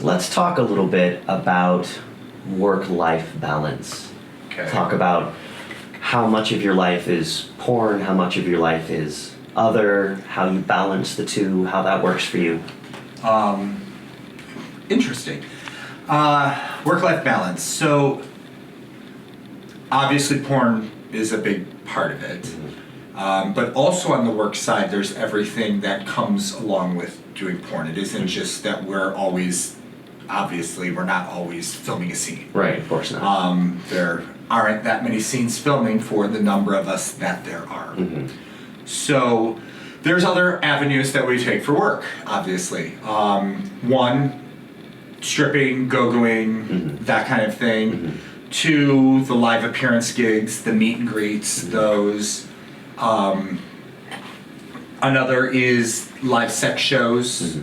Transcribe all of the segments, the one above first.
let's talk a little bit about work-life balance. Okay. Talk about how much of your life is porn, how much of your life is other, how you balance the two, how that works for you. Interesting. Work-life balance. So, obviously porn is a big part of it. But also on the work side, there's everything that comes along with doing porn. It isn't just that we're not always filming a scene. Right, of course not. There aren't that many scenes filming for the number of us that there are. So there's other avenues that we take for work, obviously. One, stripping, go-going, that kind of thing. Two, the live appearance gigs, the meet and greets, those. Another is live sex shows,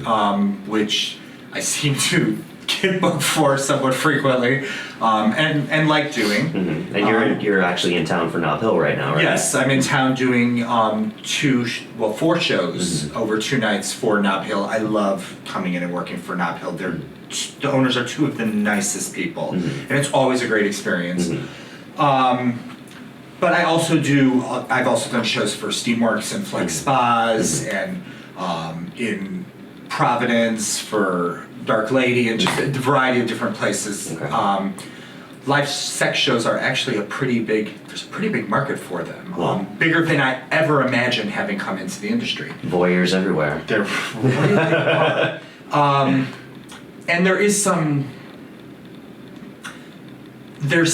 which I seem to get booked for somewhat frequently, and like doing. And you're actually in town for Nobhill right now, right? Yes, I'm in town doing 4 shows over 2 nights for Nobhill. I love coming in and working for Nobhill. The owners are 2 of the nicest people, and it's always a great experience. But I've also done shows for Steamworks and Flex Spas, and in Providence for Dark Lady, and just a variety of different places. Live sex shows are actually there's a pretty big market for them. Bigger than I ever imagined having come into the industry. Voyeurs everywhere. There really are. And there's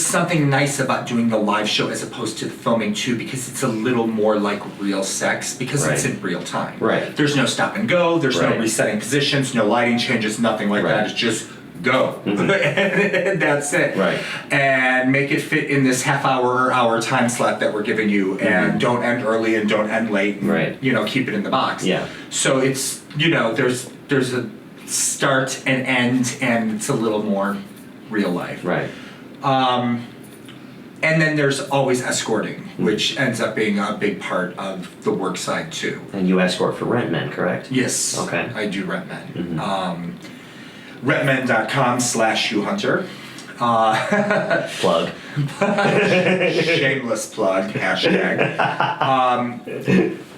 something nice about doing the live show as opposed to the filming too, because it's a little more like real sex, because it's in real time. Right. There's no stop and go, there's no resetting positions, no lighting changes, nothing like that. It's just go. And that's it. Right. And make it fit in this half-hour or hour time slot that we're giving you, and don't end early and don't end late. And, keep it in the box. Yeah. So it's there's a start and end, and it's a little more real life. Right. And then there's always escorting, which ends up being a big part of the work side too. And you escort for Rentmen, correct? Yes. Okay. I do Rentmen. Rentmen.com/Hugh Hunter. Plug. Shameless plug, hashtag.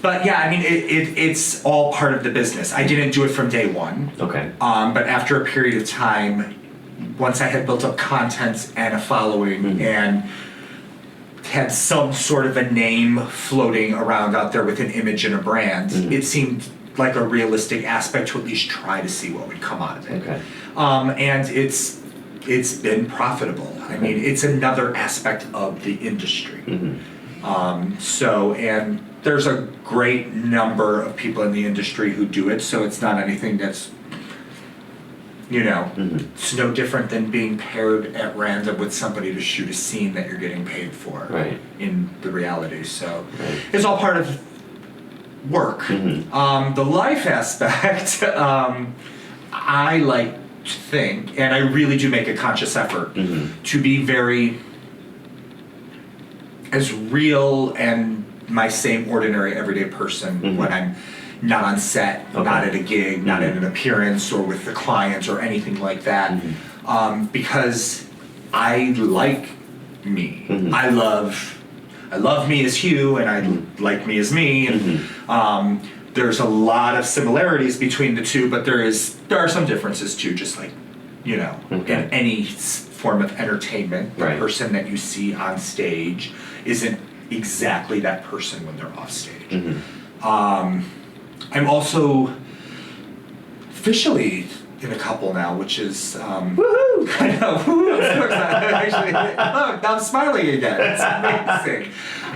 But yeah, I mean, it's all part of the business. I didn't do it from day one. Okay. But after a period of time, once I had built up content and a following and had some sort of a name floating around out there with an image and a brand, it seemed like a realistic aspect to at least try to see what would come out of it. Okay. And it's been profitable. I mean, it's another aspect of the industry. And there's a great number of people in the industry who do it, so it's not anything that's it's no different than being paired at random with somebody to shoot a scene that you're getting paid for in the reality. So it's all part of work. The life aspect, I like to think, and I really do make a conscious effort to be very as real and my same ordinary everyday person when I'm not on set, not at a gig, not at an appearance or with the client or anything like that, because I like me. I love me as Hugh, and I like me as me, and there's a lot of similarities between the two, but there are some differences too, just like in any form of entertainment. The person that you see on stage isn't exactly that person when they're off stage. I'm also officially in a couple now, which is Woohoo! I know. Actually, look, I'm smiling again. It's amazing.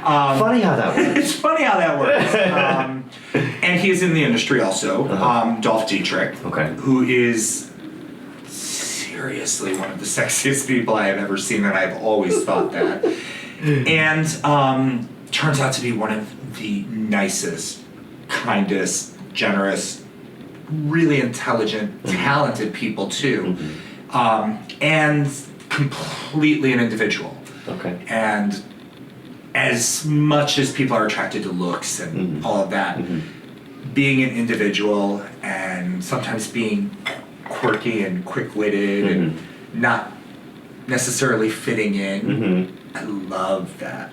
Funny how that works. It's funny how that works. And he is in the industry also, Dolf Dietrich, who is seriously one of the sexiest people I have ever seen, and I've always thought that. And turns out to be one of the nicest, kindest, generous, really intelligent, talented people too, and completely an individual. And as much as people are attracted to looks and all of that, being an individual and sometimes being quirky and quick-witted and not necessarily fitting in. I love that.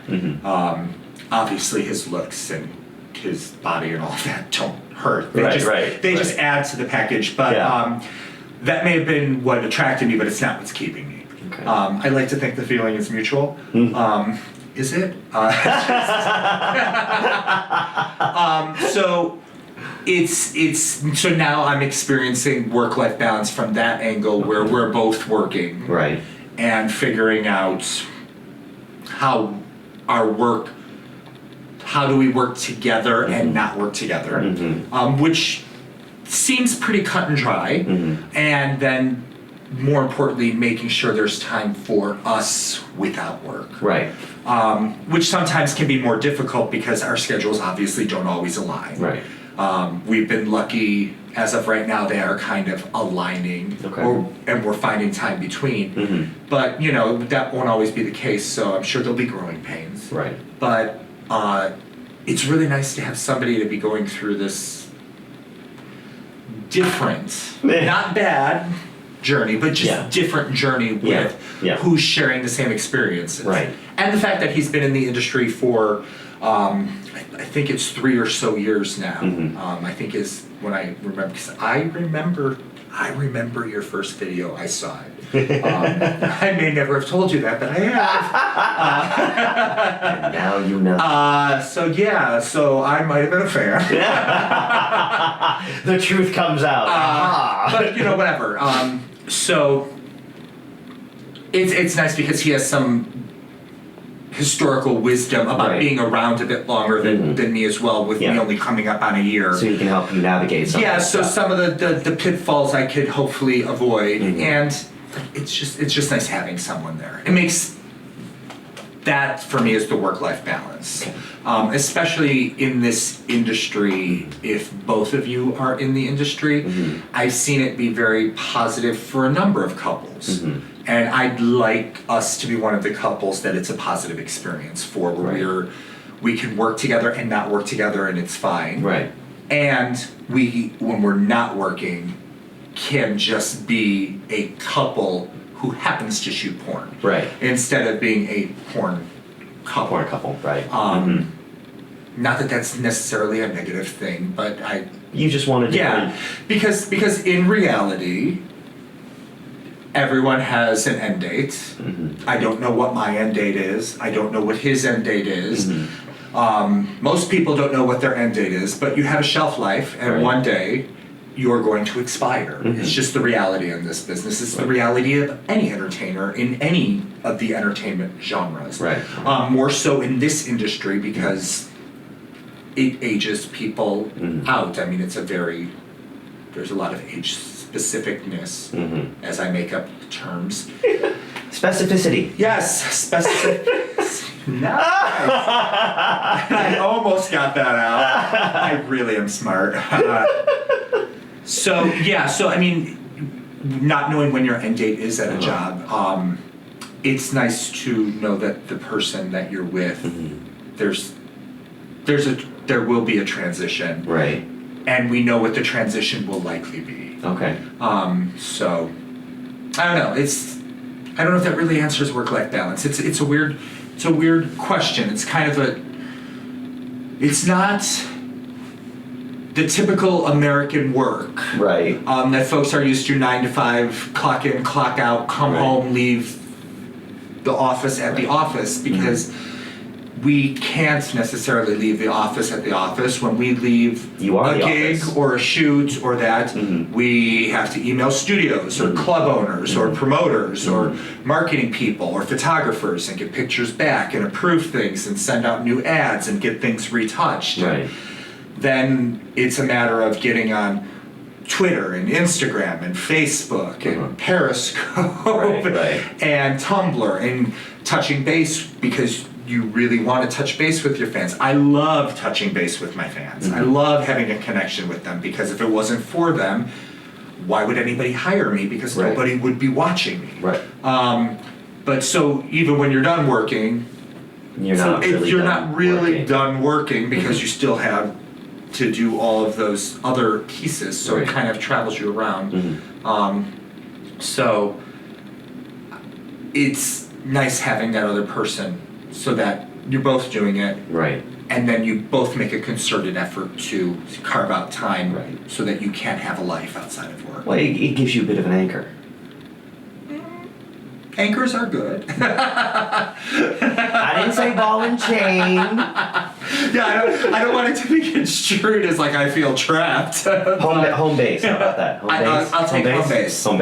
Obviously his looks and his body and all that don't hurt. They just add to the package, but that may have been what attracted me, but it's not what's keeping me. Okay. I like to think the feeling is mutual. Is it? So so now I'm experiencing work-life balance from that angle where we're both working. Right. And figuring out how do we work together and not work together, which seems pretty cut and dry, and then more importantly, making sure there's time for us without work. Right. Which sometimes can be more difficult because our schedules obviously don't always align. Right. We've been lucky, as of right now, they are kind of aligning, and we're finding time between. But, that won't always be the case, so I'm sure there'll be growing pains. Right. But it's really nice to have somebody to be going through this different, not bad journey, but just different journey with who's sharing the same experiences. Right. And the fact that he's been in the industry for I think it's 3 or so years now. I think is when I remember, because I remember your first video. I saw it. I may never have told you that, but I have. And now you know. So I might have been a fan. The truth comes out. But whatever. So it's nice because he has some historical wisdom about being around a bit longer than me as well, with me only coming up on a year. So he can help you navigate some of that so stuff. some of the pitfalls I could hopefully avoid, and it's just nice having someone there. It makes that, for me, is the work-life balance. Especially in this industry, if both of you are in the industry, I've seen it be very positive for a number of couples. And I'd like us to be one of the couples that it's a positive experience for, where we can work together and not work together and it's fine. Right. And when we're not working, can just be a couple who happens to shoot porn. Right. Instead of being a porn couple. Porn couple, right. Not that that's necessarily a negative thing, but you just want to do because in reality, everyone has an end date. I don't know what my end date is. I don't know what his end date is. Most people don't know what their end date is, but you have a shelf life, and one day you're going to expire. It's just the reality in this business. It's the reality of any entertainer in any of the entertainment genres. Right. More so in this industry because it ages people out. I mean, there's a lot of age specificness as I make up terms. Specificity. Yes, specific. Nice. I almost got that out. I really am smart. So I mean, not knowing when your end date is at a job, it's nice to know that the person that you're with, there will be a transition. Right. And we know what the transition will likely be. Okay. So I don't know. I don't know if that really answers work-life balance. It's a weird question. It's kind of it's not the typical American work. Right. That folks are used to 9 to 5, clock in, clock out, come home, leave the office at the office, because we can't necessarily leave the office at the office. When we leave a gig or a shoot or that, we have to email studios or club owners or promoters or marketing people or photographers and get pictures back and approve things and send out new ads and get things retouched. Right. Then it's a matter of getting on Twitter and Instagram and Facebook and Periscope and Tumblr and touching base because you really want to touch base with your fans. I love touching base with my fans. I love having a connection with them, because if it wasn't for them, why would anybody hire me? Because nobody would be watching me. Right. But so even when you're done working, you're not really done working because you still have to do all of those other pieces, so Right. it kind of travels you around. So it's nice having that other person so that you're both doing it, Right. and then you both make a concerted effort to carve out time Right. so that you can have a life outside of work. Well, it gives you a bit of an anchor. Anchors are good. I didn't say ball and chain. Yeah, I don't want it to be construed as like I feel trapped. Home base. How about that? Home base. I'll take home base. Home base.